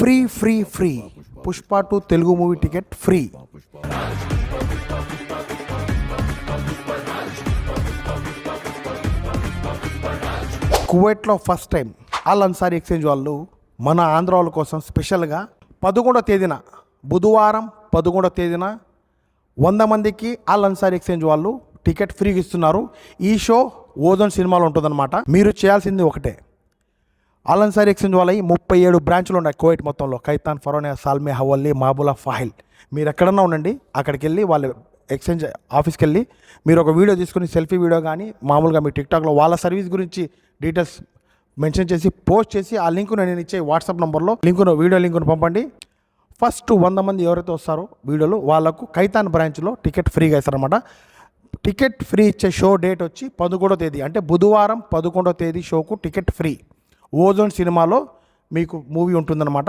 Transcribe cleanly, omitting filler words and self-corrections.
Free free free Pushpa 2 Telugu movie ticket free. కువైట్లో first time అల్ Ansari exchange వాళ్ళు మన ఆంధ్ర వాళ్ళ కోసం స్పెషల్గా 11వ తేదీన బుధవారం 11వ తేదీన 100 మందికి అల్ అన్సారీ ఎక్స్చేంజ్ వాళ్ళు టికెట్ ఫ్రీగా ఇస్తున్నారు. ఈ షో ఓజోన్ సినిమాలో ఉంటుందన్నమాట. మీరు చేయాల్సింది ఒకటే, అల్ అన్సారీ ఎక్స్చేంజ్ వాళ్ళవి 37 బ్రాంచ్లు ఉన్నాయి కువైట్ మొత్తంలో. Khaitan, Farwaniya, Salmiya, Hawalli, Mahboula, Fahaheel. మీరు ఎక్కడన్నా ఉండండి, అక్కడికి వెళ్ళి వాళ్ళ ఎక్స్చేంజ్ ఆఫీస్కి వెళ్ళి మీరు ఒక వీడియో తీసుకుని సెల్ఫీ వీడియో కానీ మామూలుగా మీ టిక్టాక్లో వాళ్ళ సర్వీస్ గురించి డీటెయిల్స్ మెన్షన్ చేసి పోస్ట్ చేసి ఆ లింకును నేను ఇచ్చే వాట్సాప్ నెంబర్లో వీడియో లింకును పంపండి. ఫస్ట్ 100 మంది ఎవరైతే వస్తారో వీడియోలో వాళ్ళకు ఖైతాన్ బ్రాంచ్లో టికెట్ ఫ్రీగా ఇస్తారనమాట. టికెట్ ఫ్రీ ఇచ్చే షో డేట్ వచ్చి 11వ తేదీ, అంటే బుధవారం 11వ తేదీ షోకు టికెట్ ఫ్రీ. ఓజోన్ సినిమాలో మీకు మూవీ ఉంటుందన్నమాట.